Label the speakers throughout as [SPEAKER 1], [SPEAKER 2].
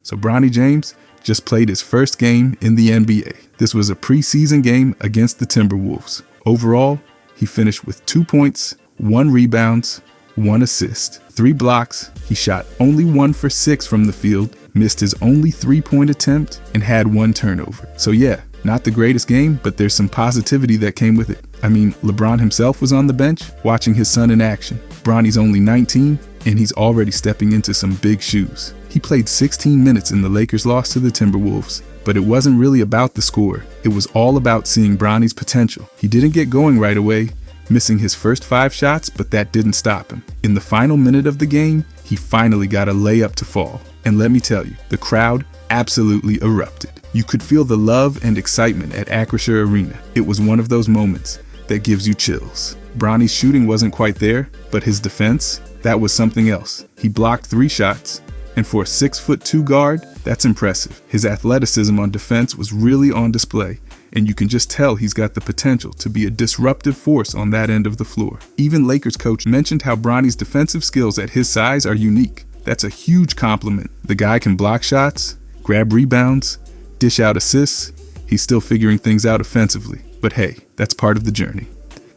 [SPEAKER 1] So Bronny James just played his first game in the NBA. This was a preseason game against the Timberwolves. Overall, he finished with 2 points, 1 rebound, 1 assist, 3 blocks. He shot only 1 for 6 from the field, missed his only 3-point attempt, and had 1 turnover. So yeah, not the greatest game, but there's some positivity that came with it. I mean, LeBron himself was on the bench watching his son in action. Bronny's only 19, and he's already stepping into some big shoes. He played 16 minutes in the Lakers' loss to the Timberwolves, but it wasn't really about the score. It was all about seeing Bronny's potential. He didn't get going right away, missing his first 5 shots, but that didn't stop him. In the final minute of the game, he finally got a layup to fall. And let me tell you, the crowd absolutely erupted. You could feel the love and excitement at Acrisure Arena. It was one of those moments that gives you chills. Bronny's shooting wasn't quite there, but his defense, that was something else. He blocked 3 shots, and for a 6'2" guard, that's impressive. His athleticism on defense was really on display, and you can just tell he's got the potential to be a disruptive force on that end of the floor. Even Lakers coach mentioned how Bronny's defensive skills at his size are unique. That's a huge compliment. The guy can block shots, grab rebounds, dish out assists. He's still figuring things out offensively. But hey, that's part of the journey.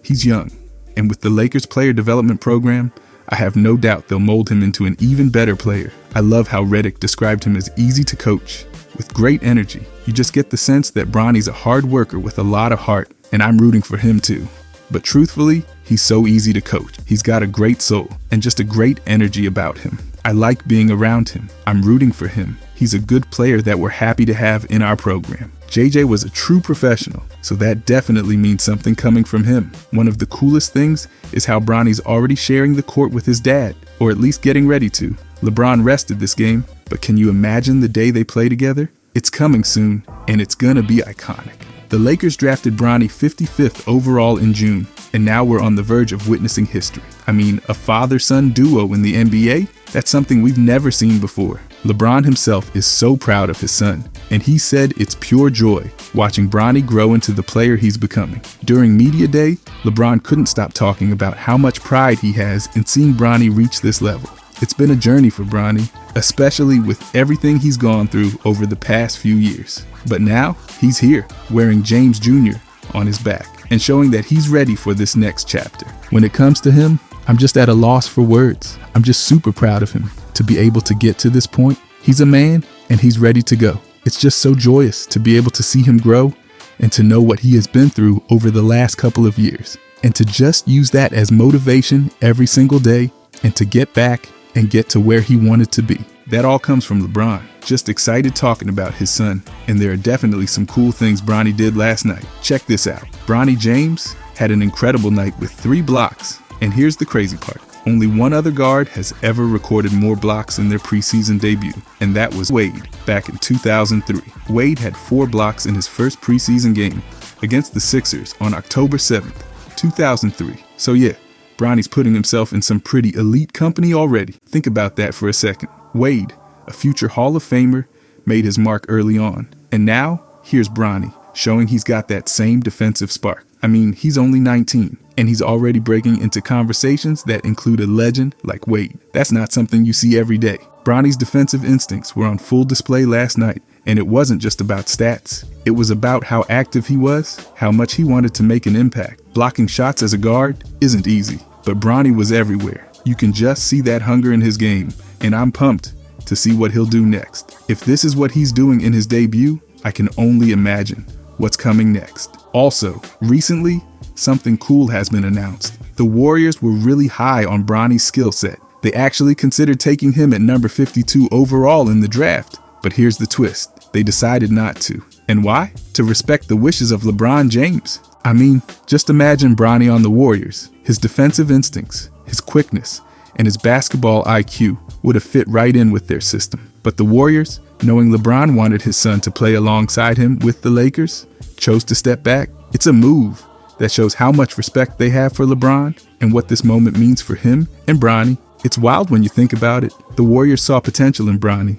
[SPEAKER 1] He's young, and with the Lakers player development program, I have no doubt they'll mold him into an even better player. I love how Redick described him as easy to coach, with great energy. You just get the sense that Bronny's a hard worker with a lot of heart, and I'm rooting for him too. But truthfully, he's so easy to coach. He's got a great soul and just a great energy about him. I like being around him. I'm rooting for him. He's a good player that we're happy to have in our program. JJ was a true professional, so that definitely means something coming from him. One of the coolest things is how Bronny's already sharing the court with his dad, or at least getting ready to. LeBron rested this game, but can you imagine the day they play together? It's coming soon, and it's gonna be iconic. The Lakers drafted Bronny 55th overall in June, and now we're on the verge of witnessing history. I mean, a father-son duo in the NBA? That's something we've never seen before. LeBron himself is so proud of his son, and he said it's pure joy watching Bronny grow into the player he's becoming. During Media Day, LeBron couldn't stop talking about how much pride he has in seeing Bronny reach this level. It's been a journey for Bronny, especially with everything he's gone through over the past few years. But now, he's here, wearing James Jr. on his back, and showing that he's ready for this next chapter. When it comes to him, I'm just at a loss for words. I'm just super proud of him to be able to get to this point. He's a man, and he's ready to go. It's just so joyous to be able to see him grow and to know what he has been through over the last couple of years, and to just use that as motivation every single day and to get back and get to where he wanted to be. That all comes from LeBron. Just excited talking about his son, and there are definitely some cool things Bronny did last night. Check this out. Bronny James had an incredible night with 3 blocks, and here's the crazy part. Only one other guard has ever recorded more blocks in their preseason debut, and that was Wade back in 2003. Wade had 4 blocks in his first preseason game against the Sixers on October 7th, 2003. So yeah, Bronny's putting himself in some pretty elite company already. Think about that for a second. Wade, a future Hall of Famer, made his mark early on. And now, here's Bronny, showing he's got that same defensive spark. I mean, he's only 19, and he's already breaking into conversations that include a legend like Wade. That's not something you see every day. Bronny's defensive instincts were on full display last night, and it wasn't just about stats. It was about how active he was, how much he wanted to make an impact. Blocking shots as a guard isn't easy, but Bronny was everywhere. You can just see that hunger in his game, and I'm pumped to see what he'll do next. If this is what he's doing in his debut, I can only imagine what's coming next. Also, recently, something cool has been announced. The Warriors were really high on Bronny's skill set. They actually considered taking him at number 52 overall in the draft. But here's the twist. They decided not to. And why? To respect the wishes of LeBron James. I mean, just imagine Bronny on the Warriors. His defensive instincts, his quickness, and his basketball IQ would have fit right in with their system. But the Warriors, knowing LeBron wanted his son to play alongside him with the Lakers, chose to step back. It's a move that shows how much respect they have for LeBron and what this moment means for him and Bronny. It's wild when you think about it. The Warriors saw potential in Bronny,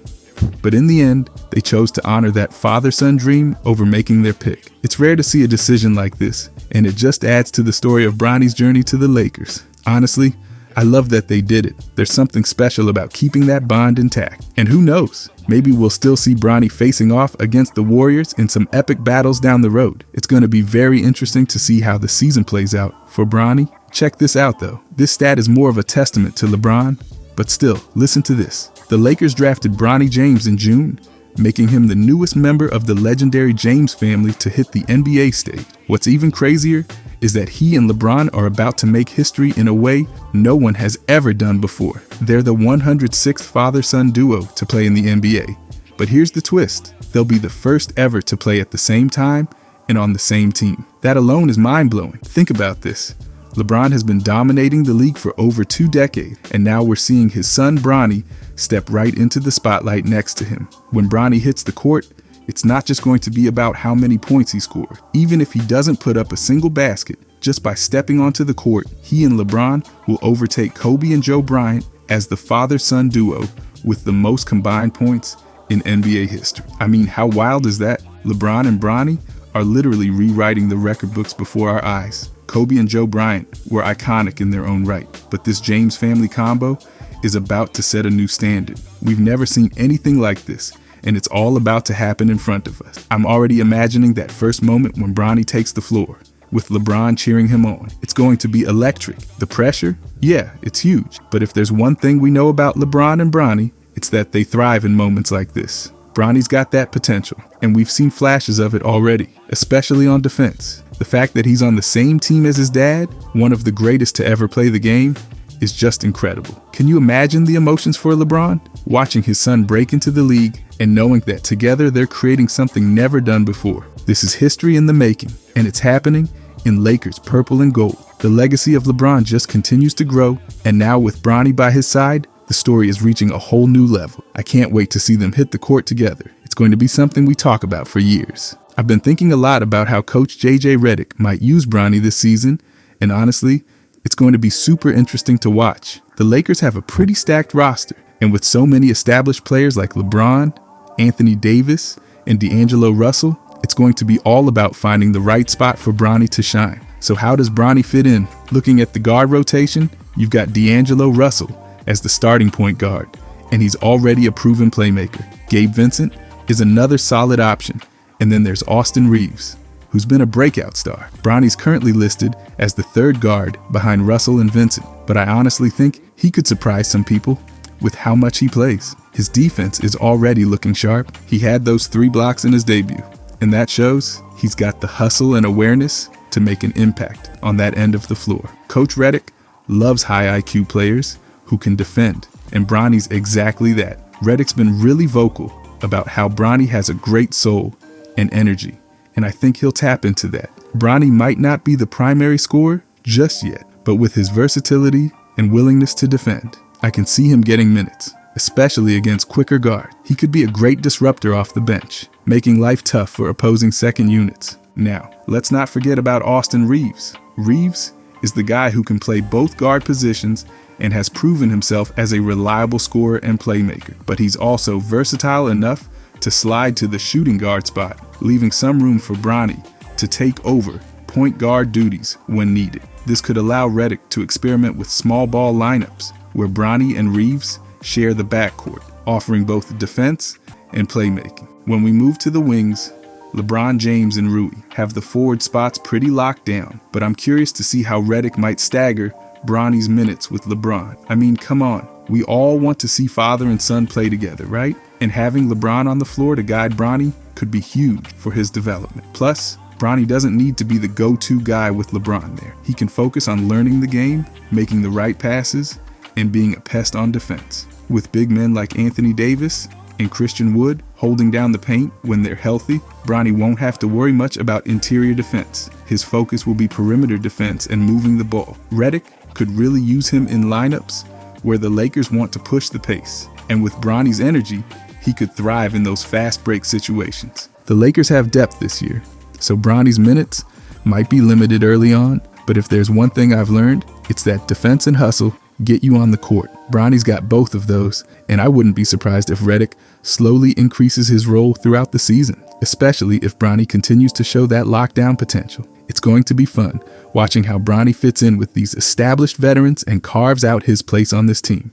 [SPEAKER 1] but in the end, they chose to honor that father-son dream over making their pick. It's rare to see a decision like this, and it just adds to the story of Bronny's journey to the Lakers. Honestly, I love that they did it. There's something special about keeping that bond intact. And who knows, maybe we'll still see Bronny facing off against the Warriors in some epic battles down the road. It's going to be very interesting to see how the season plays out for Bronny. Check this out though. This stat is more of a testament to LeBron, but still, listen to this. The Lakers drafted Bronny James in June, making him the newest member of the legendary James family to hit the NBA stage. What's even crazier is that he and LeBron are about to make history in a way no one has ever done before. They're the 106th father-son duo to play in the NBA. But here's the twist. They'll be the first ever to play at the same time and on the same team. That alone is mind-blowing. Think about this. LeBron has been dominating the league for over 2 decades, and now we're seeing his son Bronny step right into the spotlight next to him. When Bronny hits the court, it's not just going to be about how many points he scored. Even if he doesn't put up a single basket, just by stepping onto the court, he and LeBron will overtake Kobe and Joe Bryant as the father-son duo with the most combined points in NBA history. I mean, how wild is that? LeBron and Bronny are literally rewriting the record books before our eyes. Kobe and Joe Bryant were iconic in their own right, but this James family combo is about to set a new standard. We've never seen anything like this, and it's all about to happen in front of us. I'm already imagining that first moment when Bronny takes the floor, with LeBron cheering him on. It's going to be electric. The pressure? Yeah, it's huge. But if there's one thing we know about LeBron and Bronny, it's that they thrive in moments like this. Bronny's got that potential, and we've seen flashes of it already, especially on defense. The fact that he's on the same team as his dad, one of the greatest to ever play the game, is just incredible. Can you imagine the emotions for LeBron? Watching his son break into the league and knowing that together they're creating something never done before. This is history in the making, and it's happening in Lakers purple and gold. The legacy of LeBron just continues to grow, and now with Bronny by his side, the story is reaching a whole new level. I can't wait to see them hit the court together. It's going to be something we talk about for years. I've been thinking a lot about how Coach JJ Redick might use Bronny this season, and honestly, it's going to be super interesting to watch. The Lakers have a pretty stacked roster, and with so many established players like LeBron, Anthony Davis, and D'Angelo Russell, it's going to be all about finding the right spot for Bronny to shine. So how does Bronny fit in? Looking at the guard rotation, you've got D'Angelo Russell as the starting point guard, and he's already a proven playmaker. Gabe Vincent is another solid option, and then there's Austin Reeves, who's been a breakout star. Bronny's currently listed as the third guard behind Russell and Vincent, but I honestly think he could surprise some people with how much he plays. His defense is already looking sharp. He had those 3 blocks in his debut, and that shows he's got the hustle and awareness to make an impact on that end of the floor. Coach Redick loves high IQ players who can defend, and Bronny's exactly that. Redick's been really vocal about how Bronny has a great soul and energy, and I think he'll tap into that. Bronny might not be the primary scorer just yet, but with his versatility and willingness to defend, I can see him getting minutes, especially against quicker guard. He could be a great disruptor off the bench, making life tough for opposing second units. Now, let's not forget about Austin Reeves. Reeves is the guy who can play both guard positions and has proven himself as a reliable scorer and playmaker, but he's also versatile enough to slide to the shooting guard spot, leaving some room for Bronny to take over point guard duties when needed. This could allow Redick to experiment with small ball lineups where Bronny and Reeves share the backcourt, offering both defense and playmaking. When we move to the wings, LeBron James and Rui have the forward spots pretty locked down, but I'm curious to see how Redick might stagger Bronny's minutes with LeBron. I mean, come on. We all want to see father and son play together, right? And having LeBron on the floor to guide Bronny could be huge for his development. Plus, Bronny doesn't need to be the go-to guy with LeBron there. He can focus on learning the game, making the right passes, and being a pest on defense. With big men like Anthony Davis and Christian Wood holding down the paint when they're healthy, Bronny won't have to worry much about interior defense. His focus will be perimeter defense and moving the ball. Redick could really use him in lineups where the Lakers want to push the pace. And with Bronny's energy, he could thrive in those fast break situations. The Lakers have depth this year, so Bronny's minutes might be limited early on, but if there's one thing I've learned, it's that defense and hustle get you on the court. Bronny's got both of those, and I wouldn't be surprised if Redick slowly increases his role throughout the season, especially if Bronny continues to show that lockdown potential. It's It's going to be fun watching how Bronny fits in with these established veterans and carves out his place on this team.